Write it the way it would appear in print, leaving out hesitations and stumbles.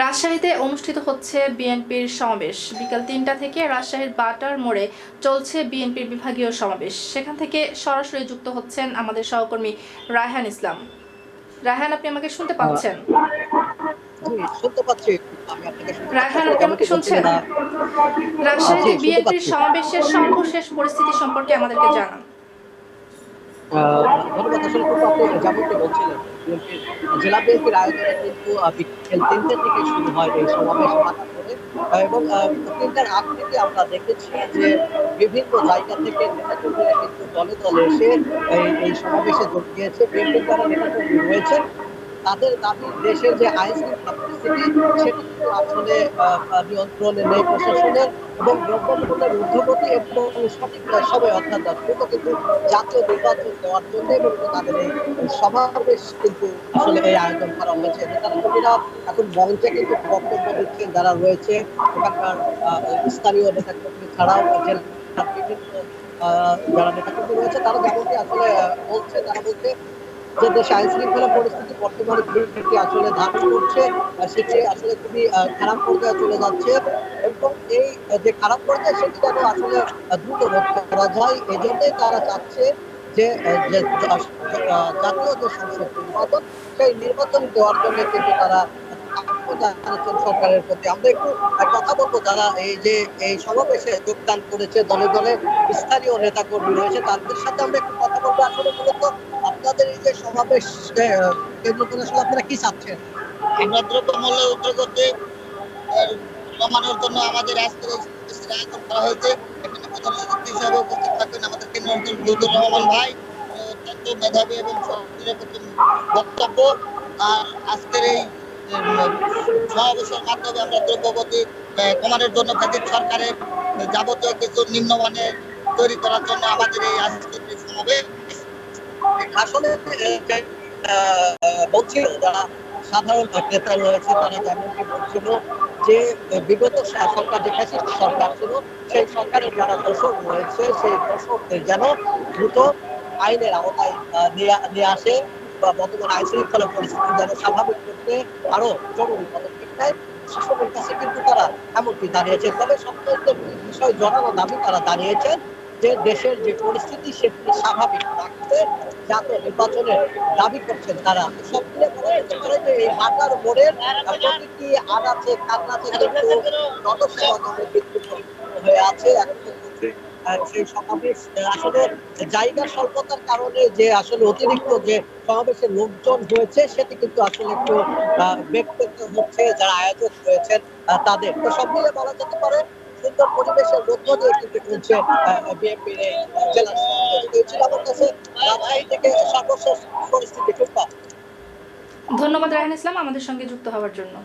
রাজশাহীতে অনুষ্ঠিত হচ্ছে বিএনপির সমাবেশ। বিকাল ৩টা থেকে রাজশাহীর বাটার মোড়ে চলছে বিএনপির বিভাগীয় সমাবেশ। সেখান থেকে সরাসরি যুক্ত হচ্ছেন আমাদের সহকর্মী রায়হান ইসলাম। রায়হান, আপনি আমাকে শুনতে পাচ্ছেন? জি, শুনতে পাচ্ছি। আমি আপনাকে শুনতে পাচ্ছি। রায়হান, আসলে আপনি আমাকে যেমনটি শুনছেন? বলছিলেন জি, রাজশাহীতে শুনতে বিএনপির পাচ্ছি। সমাবেশের সর্বশেষ পরিস্থিতি সম্পর্কে আমাদেরকে জানান। আ ধন্যবাদ। আসলে কিন্তু আপনি যেমনটি বলছিলেন, বিএনপির আয়োজনে কিন্তু বিকেল ৩টা থেকে শুরু হয় এই সমাবেশ বাটার মোড়ে। এবং ৩টার আগ থেকে আমরা দেখেছি যে বিভিন্ন জায়গা থেকে নেতাকর্মীরা কিন্তু দলে, দলে এসে এই সমাবেশে যোগ দিয়েছে। বিএনপির যারা নেতাকর্মী রয়েছেন তাদের দাবি দেশের যে আইন শৃঙ্খলা পরিস্থিতি সেটি কিন্তু আসলে আ আ নিয়ন্ত্রণে নেই প্রশাসনের এবং দ্রব্যমূল্যের ঊর্ধ্বগতি এবং সঠিক সময়ে অর্থাৎ দ্রুত কিন্তু জাতীয় নির্বাচন দেওয়ার জন্য মূলত তাদের এই সমাবেশ কিন্তু আসলে এই আয়োজন করা হয়েছে। নেতাকর্মীরা এখন মঞ্চে কিন্তু বক্তব্য দিচ্ছেন যারা রয়েছে ওখানকার স্থানীয় নেতাকর্মী ছাড়াও জেলার বিভিন্ন আ যারা নেতাকর্মী রয়েছে তারা যেমনটি আসলে বলছে তারা বলছে যে দেশে আইন শৃঙ্খলা পরিস্থিতি বর্তমানে যেটি আসলে ধারণ করছে সেটি আসলে খুবই খারাপ পর্যায়ে চলে যাচ্ছে এবং এই যে খারাপ পর্যায়ে সেটি যেন আসলে দ্রুত রোধ করা যায় এজন্যই তারা চাচ্ছে যে জাতীয় যে সংসদ নির্বাচন সেই নির্বাচন দেওয়ার জন্য কিন্তু তারা আহ্বান জানাচ্ছেন সরকারের প্রতি। আমরা একটু কথা বলবো যারা এই যে এই সমাবেশে যোগদান করেছে দলে দলে স্থানীয় নেতাকর্মী রয়েছে তাদের সাথে আমরা একটু কথা বলবো। আসলে মূলত আপনাদের এই যে সমাবেশ কেন্দ্র করে আসলে আপনারা কি চাচ্ছেন? আমরা দ্রব্যমূল্য ঊর্ধ্বগতি কমানোর জন্য আমাদের আজকের এই সমাবেশের আয়োজন করা হয়েছে। এখানে প্রধান অতিথি হিসেবে উপস্থিত থাকবেন আমাদের কেন্দ্রীয় মন্ত্রী লুৎফর রহমান ভাই। অত্যন্ত মেধাবী এবং সক্রিয় বক্তব্য। আর আজকের এই সমাবেশের মাধ্যমে আমরা দ্রব্যমূল্য কমানোর জন্য ব্রিটিশ সরকারের যাবতীয় কিছু নিম্নমানের তৈরি করার জন্য আমাদের এই আজকের এই সমাবেশ। আসলে বলছিল যারা সাধারণ নেতা রয়েছে তারা যেমনটি বলছিল যে বিগত সরকার যে ফ্যাসিস্ট সরকার ছিল সেই সরকারের যারা দোষক রয়েছে সেই দোষকদের যেন দ্রুত আইনের আওতায় নিয়ে আসে বা বর্তমান আইন শৃঙ্খলা পরিস্থিতি যেন স্বাভাবিক করতে আরো জরুরি পদক্ষেপ নেয়। শাসকের কাছে কিন্তু তারা এমনটি দাঁড়িয়েছে। তবে সবচেয়ে বিষয় জড়ানো দাবি তারা দাঁড়িয়েছেন যে দেশের যে পরিস্থিতি সেটি স্বাভাবিক রাখতে জাতীয় নির্বাচনের দাবি করছেন তারা। সব মিলে বলা যেতে পারে যে এই বাটার মোড়ের প্রতিটি আনাচে কানাচে কিন্তু জনসমাগমে কিন্তু পরিপূর্ণ হয়ে আছে। এখন পর্যন্ত সেই সমাবেশ আসলে জায়গা স্বল্পতার কারণে যে আসলে অতিরিক্ত যে সমাবেশের লোকজন হয়েছে সেটি কিন্তু আসলে একটু বেগ করতে হচ্ছে যারা আয়োজক রয়েছেন তাদের। তো সব মিলে বলা যেতে পারে সুন্দর পরিবেশের মধ্য দিয়ে কিন্তু চলছে বিএনপির এই জেলা সমাবেশ। এই ছিল আমার কাছে রাজশাহী থেকে সর্বশেষ পরিস্থিতি। ধন্যবাদ রায়হান ইসলাম আমাদের সঙ্গে যুক্ত হওয়ার জন্য।